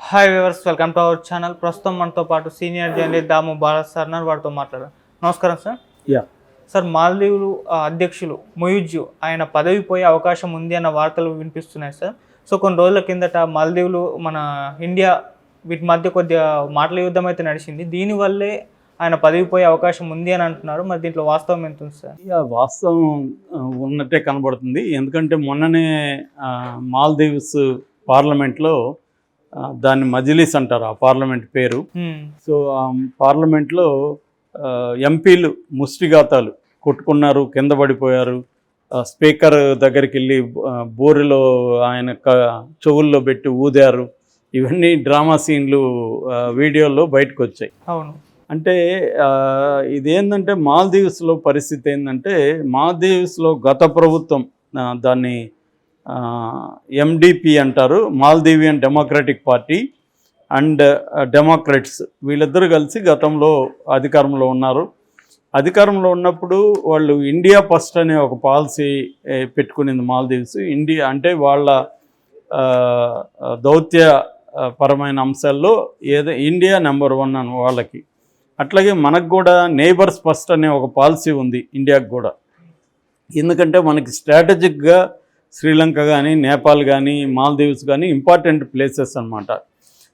Hi viewers, welcome to our channel. ప్రస్తుతం మనతో పాటు సీనియర్ జర్నలిస్ట్ దాము భారత్ సార్ వారితో మాట్లాడారు. నమస్కారం సార్. యా సార్, మాల్దీవులు అధ్యక్షులు మొయిజ్జు ఆయన పదవి పోయే అవకాశం ఉంది అన్న వార్తలు వినిపిస్తున్నాయి సార్. సో కొన్ని రోజుల కిందట మాల్దీవులు మన ఇండియా వీటి మధ్య కొద్దిగా మాటల యుద్ధం అయితే నడిచింది. దీనివల్లే ఆయన పదవి పోయే అవకాశం ఉంది అని అంటున్నారు. మరి దీంట్లో వాస్తవం ఎంత ఉంది సార్? వాస్తవం ఉన్నట్టే కనబడుతుంది. ఎందుకంటే మొన్ననే మాల్దీవ్స్ పార్లమెంట్లో దాన్ని మజ్లిస్ అంటారు, ఆ పార్లమెంట్ పేరు. సో ఆ పార్లమెంట్లో ఎంపీలు ముష్టిఘాతాలు కొట్టుకున్నారు, కింద పడిపోయారు. స్పీకర్ దగ్గరికి వెళ్ళి బోరులో ఆయన చెవుల్లో పెట్టి ఊదారు. ఇవన్నీ డ్రామా సీన్లు వీడియోలో బయటకు వచ్చాయి. అవును. అంటే ఇదేంటంటే మాల్దీవ్స్లో పరిస్థితి ఏంటంటే, మాల్దీవ్స్లో గత ప్రభుత్వం దాన్ని ఎండిపి అంటారు, Maldivian democratic party and Democrats, వీళ్ళిద్దరూ కలిసి గతంలో అధికారంలో ఉన్నారు. అధికారంలో ఉన్నప్పుడు వాళ్ళు ఇండియా ఫస్ట్ అనే ఒక పాలసీ పెట్టుకునింది మాల్దీవ్స్. ఇండియా అంటే వాళ్ళ దౌత్య పరమైన అంశాల్లో ఇండియా నెంబర్ 1 అని వాళ్ళకి. అట్లాగే మనకు కూడా నేబర్స్ ఫస్ట్ అనే ఒక పాలసీ ఉంది ఇండియాకు కూడా. ఎందుకంటే మనకి స్ట్రాటజిక్గా శ్రీలంక కానీ, నేపాల్ కానీ, మాల్దీవ్స్ కానీ ఇంపార్టెంట్ ప్లేసెస్ అన్నమాట.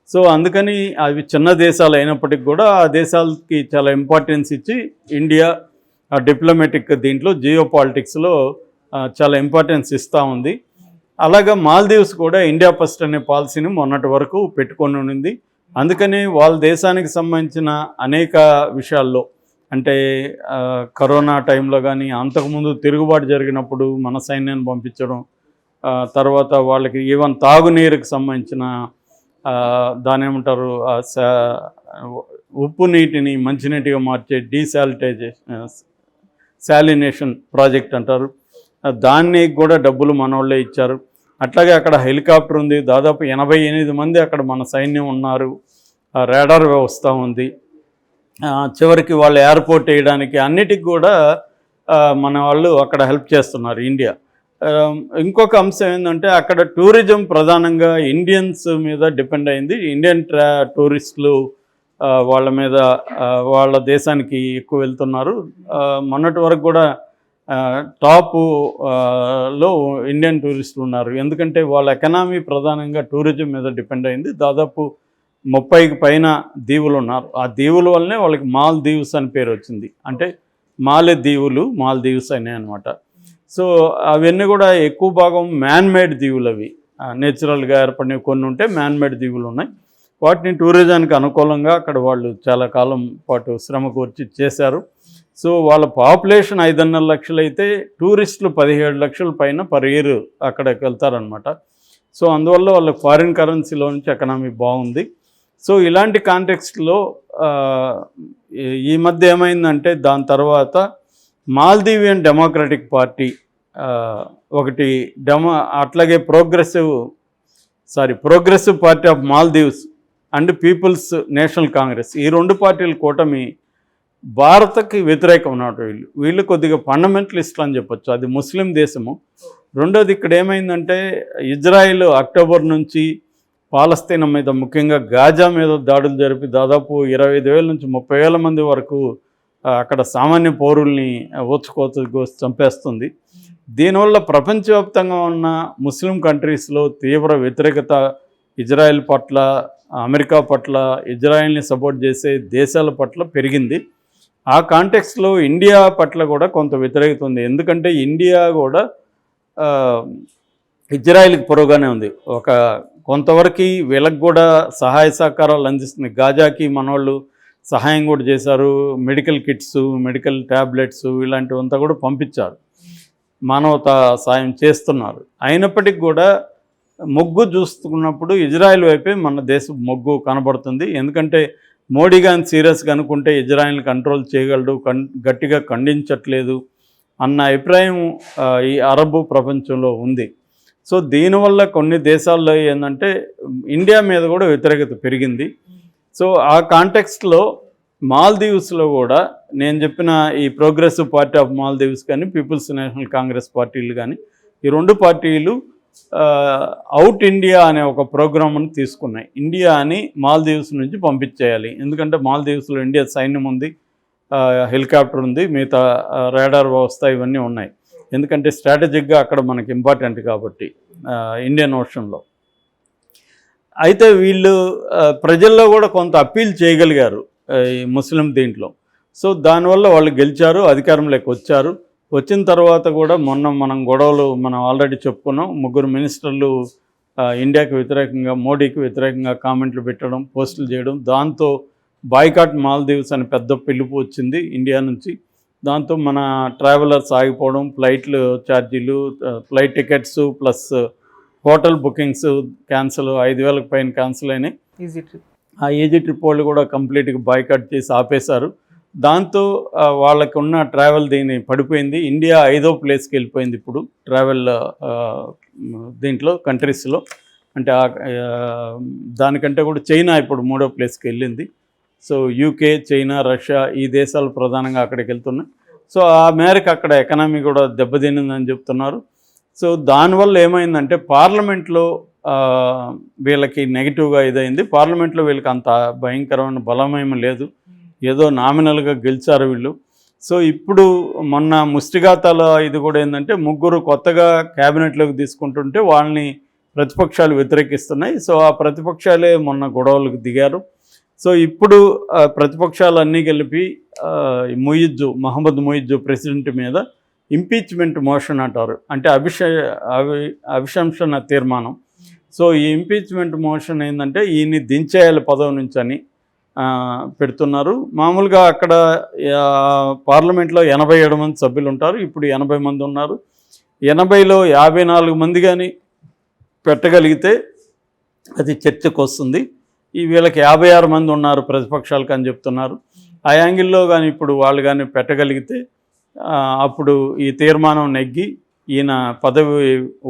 సో అందుకని అవి చిన్న దేశాలు అయినప్పటికీ కూడా ఆ దేశాలకి చాలా ఇంపార్టెన్స్ ఇచ్చి ఇండియా డిప్లొమాటిక్ దీంట్లో జియో పాలిటిక్స్లో చాలా ఇంపార్టెన్స్ ఇస్తూ ఉంది. అలాగా మాల్దీవ్స్ కూడా ఇండియా ఫస్ట్ అనే పాలసీని మొన్నటి వరకు పెట్టుకొని ఉంది. అందుకని వాళ్ళ దేశానికి సంబంధించిన అనేక విషయాల్లో, అంటే కరోనా టైంలో కానీ, అంతకుముందు తిరుగుబాటు జరిగినప్పుడు మన సైన్యాన్ని పంపించడం, తర్వాత వాళ్ళకి ఈవెన్ తాగునీరుకి సంబంధించిన దాని ఏమంటారు, ఉప్పు నీటిని మంచినీటిగా మార్చే శాలినేషన్ ప్రాజెక్ట్ అంటారు, దాన్ని కూడా డబ్బులు మనోళ్ళే ఇచ్చారు. అట్లాగే అక్కడ హెలికాప్టర్ ఉంది, దాదాపు 88 మంది అక్కడ మన సైన్యం ఉన్నారు, రాడార్ వ్యవస్థ ఉంది. చివరికి వాళ్ళు ఎయిర్పోర్ట్ వేయడానికి అన్నిటికి కూడా మన వాళ్ళు అక్కడ హెల్ప్ చేస్తున్నారు ఇండియా. ఇంకొక అంశం ఏంటంటే, అక్కడ టూరిజం ప్రధానంగా ఇండియన్స్ మీద డిపెండ్ అయింది. ఇండియన్ టూరిస్టులు వాళ్ళ మీద, వాళ్ళ దేశానికి ఎక్కువ వెళ్తున్నారు. మొన్నటి వరకు కూడా టాప్లో ఇండియన్ టూరిస్టులు ఉన్నారు. ఎందుకంటే వాళ్ళ ఎకనామీ ప్రధానంగా టూరిజం మీద డిపెండ్ అయింది. దాదాపు 30కి పైన దీవులు ఉన్నారు. ఆ దీవుల వల్లనే వాళ్ళకి మాల్దీవ్స్ అని పేరు వచ్చింది. అంటే మాలే దీవులు, మాల్దీవ్స్ అనే అనమాట. సో అవన్నీ కూడా ఎక్కువ భాగం మ్యాన్మేడ్ దీవులు. అవి నేచురల్గా ఏర్పడినవి కొన్ని ఉంటే, మ్యాన్మేడ్ దీవులు ఉన్నాయి. వాటిని టూరిజానికి అనుకూలంగా అక్కడ వాళ్ళు చాలా కాలం పాటు శ్రమ కూర్చి చేశారు. సో వాళ్ళ పాపులేషన్ 5.5 లక్షలు అయితే, టూరిస్టులు 17 లక్షల పైన పర్ ఇయర్ అక్కడికి వెళ్తారనమాట. సో అందువల్ల వాళ్ళకి ఫారిన్ కరెన్సీలో నుంచి ఎకనామీ బాగుంది. సో ఇలాంటి కాంటెక్స్ట్లో ఈ మధ్య ఏమైందంటే, దాని తర్వాత మాల్దీవియన్ డెమోక్రటిక్ పార్టీ ఒకటి, అట్లాగే progressive party of Maldives and people's national congress, ఈ 2 పార్టీల కూటమి భారత్కి వ్యతిరేకం ఉన్నట్టు. వీళ్ళు కొద్దిగా ఫండమెంటలిస్టులు అని చెప్పొచ్చు. అది ముస్లిం దేశము. రెండోది, ఇక్కడ ఏమైందంటే, ఇజ్రాయిల్ అక్టోబర్ నుంచి పాలస్తీనా మీద, ముఖ్యంగా గాజా మీద దాడులు జరిపి దాదాపు 25,000 నుంచి 30,000 మంది వరకు అక్కడ సామాన్య పౌరుల్ని ఓచుకోసి చంపేస్తుంది. దీనివల్ల ప్రపంచవ్యాప్తంగా ఉన్న ముస్లిం కంట్రీస్లో తీవ్ర వ్యతిరేకత ఇజ్రాయెల్ పట్ల, అమెరికా పట్ల, ఇజ్రాయెల్ని సపోర్ట్ చేసే దేశాల పట్ల పెరిగింది. ఆ కాంటెక్స్లో ఇండియా పట్ల కూడా కొంత వ్యతిరేకత ఉంది. ఎందుకంటే ఇండియా కూడా ఇజ్రాయెల్కి పొరుగుగానే ఉంది. కొంతవరకు వీళ్ళకి కూడా సహాయ సహకారాలు అందిస్తుంది. గాజాకి మనోళ్ళు సహాయం కూడా చేశారు. మెడికల్ కిట్స్, మెడికల్ ట్యాబ్లెట్స్ ఇలాంటివంతా కూడా పంపించారు, మానవతా సాయం చేస్తున్నారు. అయినప్పటికీ కూడా మొగ్గు చూస్తున్నప్పుడు ఇజ్రాయెల్ వైపే మన దేశం మొగ్గు కనబడుతుంది. ఎందుకంటే మోడీ గాని సీరియస్గా అనుకుంటే ఇజ్రాయెల్ని కంట్రోల్ చేయగలడు, గట్టిగా ఖండించట్లేదు అన్న అభిప్రాయం ఈ అరబ్ ప్రపంచంలో ఉంది. సో దీనివల్ల కొన్ని దేశాల్లో ఏంటంటే ఇండియా మీద కూడా వ్యతిరేకత పెరిగింది. సో ఆ కాంటెక్స్ట్లో మాల్దీవ్స్లో కూడా నేను చెప్పిన ఈ ప్రోగ్రెసివ్ పార్టీ ఆఫ్ మాల్దీవ్స్ కానీ, పీపుల్స్ నేషనల్ కాంగ్రెస్ పార్టీలు కానీ, ఈ 2 పార్టీలు అవుట్ ఇండియా అనే ఒక ప్రోగ్రామ్ను తీసుకున్నాయి. ఇండియా అని మాల్దీవ్స్ నుంచి పంపించేయాలి, ఎందుకంటే మాల్దీవ్స్లో ఇండియా సైన్యం ఉంది, హెలికాప్టర్ ఉంది, మిగతా రాడార్ వ్యవస్థ ఇవన్నీ ఉన్నాయి. ఎందుకంటే స్ట్రాటజిక్గా అక్కడ మనకి ఇంపార్టెంట్ కాబట్టి ఇండియన్ ఓషన్లో. అయితే వీళ్ళు ప్రజల్లో కూడా కొంత అప్పీల్ చేయగలిగారు ఈ ముస్లిం దీంట్లో. సో దానివల్ల వాళ్ళు గెలిచారు, అధికారంలోకి వచ్చారు. వచ్చిన తర్వాత కూడా మనం గొడవలు మనం ఆల్రెడీ చెప్పుకున్నాం. 3 మినిస్టర్లు ఇండియాకి వ్యతిరేకంగా, మోడీకి వ్యతిరేకంగా కామెంట్లు పెట్టడం, పోస్టులు చేయడం, దాంతో బాయ్కాట్ మాల్దీవ్స్ అని పెద్ద పిలుపు వచ్చింది ఇండియా నుంచి. దాంతో మన ట్రావెలర్స్ ఆగిపోవడం, ఫ్లైట్లు ఛార్జీలు, flight tickets plus hotel bookings cancel, 5,000కి పైన క్యాన్సిల్ అయినాయి. ఆ ఈజీ ట్రిప్ వాళ్ళు కూడా కంప్లీట్గా బాయ్కాట్ చేసి ఆపేశారు. దాంతో వాళ్ళకు ఉన్న ట్రావెల్ దీని పడిపోయింది. ఇండియా 5వ ప్లేస్కి వెళ్ళిపోయింది ఇప్పుడు ట్రావెల్ దీంట్లో కంట్రీస్లో. అంటే దానికంటే కూడా చైనా ఇప్పుడు 3వ ప్లేస్కి వెళ్ళింది. సో యూకే, చైనా, రష్యా ఈ దేశాలు ప్రధానంగా అక్కడికి వెళ్తున్నాయి. సో ఆ మేరకు అక్కడ ఎకనామీ కూడా దెబ్బతినిందని చెప్తున్నారు. సో దానివల్ల ఏమైందంటే పార్లమెంట్లో వీళ్ళకి నెగిటివ్గా ఇదైంది. పార్లమెంట్లో వీళ్ళకి అంత భయంకరమైన బలమేమీ లేదు, ఏదో నామినల్గా గెలిచారు వీళ్ళు. సో ఇప్పుడు మొన్న ముష్టిఘాతాల ఇది కూడా ఏంటంటే 3 కొత్తగా క్యాబినెట్లోకి తీసుకుంటుంటే వాళ్ళని ప్రతిపక్షాలు వ్యతిరేకిస్తున్నాయి. సో ఆ ప్రతిపక్షాలే మొన్న గొడవలకు దిగారు. సో ఇప్పుడు ప్రతిపక్షాలన్నీ కలిపి మహమ్మద్ ముయిజ్జు ప్రెసిడెంట్ మీద ఇంపీచ్మెంట్ మోషన్ అంటారు, అంటే అభిశంసన తీర్మానం. సో ఈ ఇంపీచ్మెంట్ మోషన్ ఏంటంటే ఈయన్ని దించేయాలి పదవి నుంచి అని పెడుతున్నారు. మామూలుగా అక్కడ పార్లమెంట్లో 87 మంది సభ్యులు ఉంటారు, ఇప్పుడు 80 మంది ఉన్నారు. 80లో 54 మంది కానీ పెట్టగలిగితే అది చర్చకు వస్తుంది. ఈ వీళ్ళకి 56 మంది ఉన్నారు ప్రతిపక్షాలకు అని చెప్తున్నారు. ఆ యాంగిల్లో కానీ ఇప్పుడు వాళ్ళు కానీ పెట్టగలిగితే అప్పుడు ఈ తీర్మానం నెగ్గి ఈయన పదవి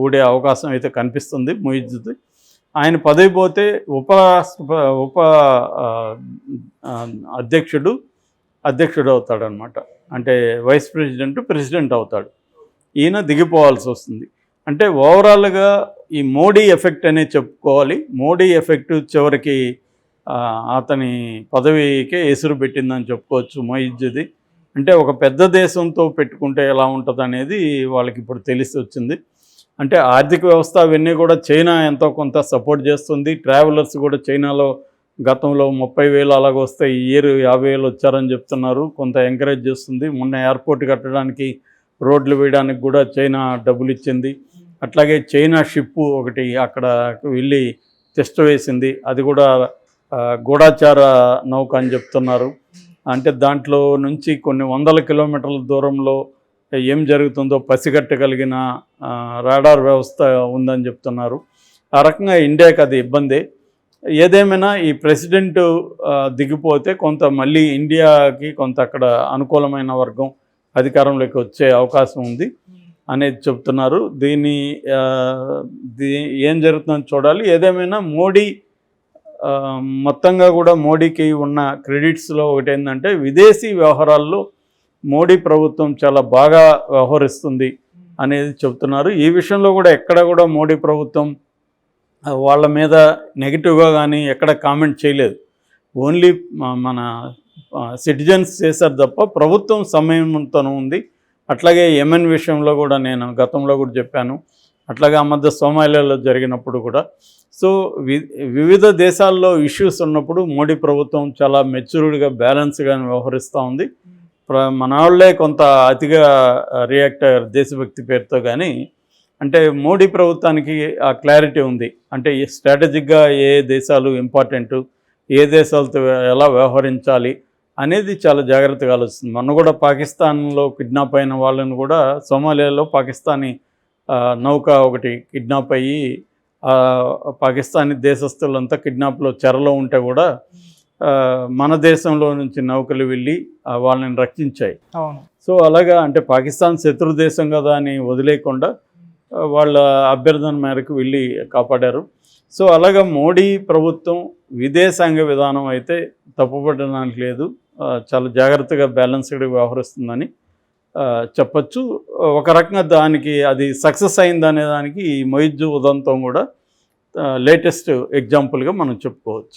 ఊడే అవకాశం అయితే కనిపిస్తుంది ముయిజ్ది. ఆయన పదవి పోతే ఉప అధ్యక్షుడు అవుతాడనమాట. అంటే వైస్ ప్రెసిడెంట్ అవుతాడు. ఈయన దిగిపోవాల్సి వస్తుంది. అంటే ఓవరాల్గా ఈ మోడీ ఎఫెక్ట్ అనే చెప్పుకోవాలి. మోడీ ఎఫెక్ట్ చివరికి అతని పదవికే ఎసురు పెట్టిందని చెప్పుకోవచ్చు ముయిజ్ది. అంటే ఒక పెద్ద దేశంతో పెట్టుకుంటే ఎలా ఉంటుంది అనేది వాళ్ళకి ఇప్పుడు తెలిసి వచ్చింది. అంటే ఆర్థిక వ్యవస్థ అవన్నీ కూడా చైనా ఎంతో కొంత సపోర్ట్ చేస్తుంది. ట్రావెలర్స్ కూడా చైనాలో గతంలో 30,000 అలాగ వస్తే ఈ ఇయర్ 50,000 వచ్చారని చెప్తున్నారు. కొంత ఎంకరేజ్ చేస్తుంది. మొన్న ఎయిర్పోర్ట్ కట్టడానికి, రోడ్లు వేయడానికి కూడా చైనా డబ్బులు ఇచ్చింది. అట్లాగే చైనా షిప్పు ఒకటి అక్కడ వెళ్ళి టెస్ట్ వేసింది, అది కూడా గూఢాచార నౌక అని చెప్తున్నారు. అంటే దాంట్లో నుంచి కొన్ని 100 కిలోమీటర్ల దూరంలో ఏం జరుగుతుందో పసిగట్టగలిగిన రాడార్ వ్యవస్థ ఉందని చెప్తున్నారు. ఆ రకంగా ఇండియాకి అది ఇబ్బందే. ఏదేమైనా ఈ ప్రెసిడెంట్ దిగిపోతే కొంత మళ్ళీ ఇండియాకి కొంత అక్కడ అనుకూలమైన వర్గం అధికారంలోకి వచ్చే అవకాశం ఉంది అనేది చెప్తున్నారు. ఏం జరుగుతుందని చూడాలి. ఏదేమైనా మోడీ మొత్తంగా కూడా మోడీకి ఉన్న క్రెడిట్స్లో ఒకటి ఏంటంటే విదేశీ వ్యవహారాల్లో మోడీ ప్రభుత్వం చాలా బాగా వ్యవహరిస్తుంది అనేది చెప్తున్నారు. ఈ విషయంలో కూడా ఎక్కడ కూడా మోడీ ప్రభుత్వం వాళ్ళ మీద నెగిటివ్గా కానీ ఎక్కడ కామెంట్ చేయలేదు. ఓన్లీ మన సిటిజన్స్ చేశారు తప్ప ప్రభుత్వం సమయంతో ఉంది. అట్లాగే యెమెన్ విషయంలో కూడా నేను గతంలో కూడా చెప్పాను. అట్లాగే ఆ మధ్య సోమాలియాలో జరిగినప్పుడు కూడా. సో వివిధ దేశాల్లో ఇష్యూస్ ఉన్నప్పుడు మోడీ ప్రభుత్వం చాలా మెచ్యూర్డ్గా బ్యాలెన్స్గా వ్యవహరిస్తూ ఉంది. మన వాళ్ళే కొంత అతిగా రియాక్ట్ అయ్యారు దేశభక్తి పేరుతో. కానీ అంటే మోడీ ప్రభుత్వానికి ఆ క్లారిటీ ఉంది. అంటే స్ట్రాటజిక్గా ఏ దేశాలు ఇంపార్టెంటు, ఏ దేశాలతో ఎలా వ్యవహరించాలి అనేది చాలా జాగ్రత్తగా ఆలోచిస్తుంది. మొన్న కూడా పాకిస్తాన్లో కిడ్నాప్ అయిన వాళ్ళని కూడా సోమాలియాలో పాకిస్తానీ నౌక ఒకటి కిడ్నాప్ అయ్యి పాకిస్తానీ దేశస్తులంతా కిడ్నాప్లో చెరలో ఉంటే కూడా మన దేశంలో నుంచి నౌకలు వెళ్ళి వాళ్ళని రక్షించాయి. సో అలాగా అంటే పాకిస్తాన్ శత్రు దేశం కదా అని వదిలేయకుండా వాళ్ళ అభ్యర్థన మేరకు వెళ్ళి కాపాడారు. సో అలాగా మోడీ ప్రభుత్వం విదేశాంగ విధానం అయితే తప్పుపడడానికి లేదు, చాలా జాగ్రత్తగా బ్యాలెన్స్డ్గా వ్యవహరిస్తుందని చెప్పచ్చు. ఒక రకంగా దానికి అది సక్సెస్ అయిందనే దానికి ఈ మొయిజ్ ఉదంతం కూడా లేటెస్ట్ ఎగ్జాంపుల్గా మనం చెప్పుకోవచ్చు.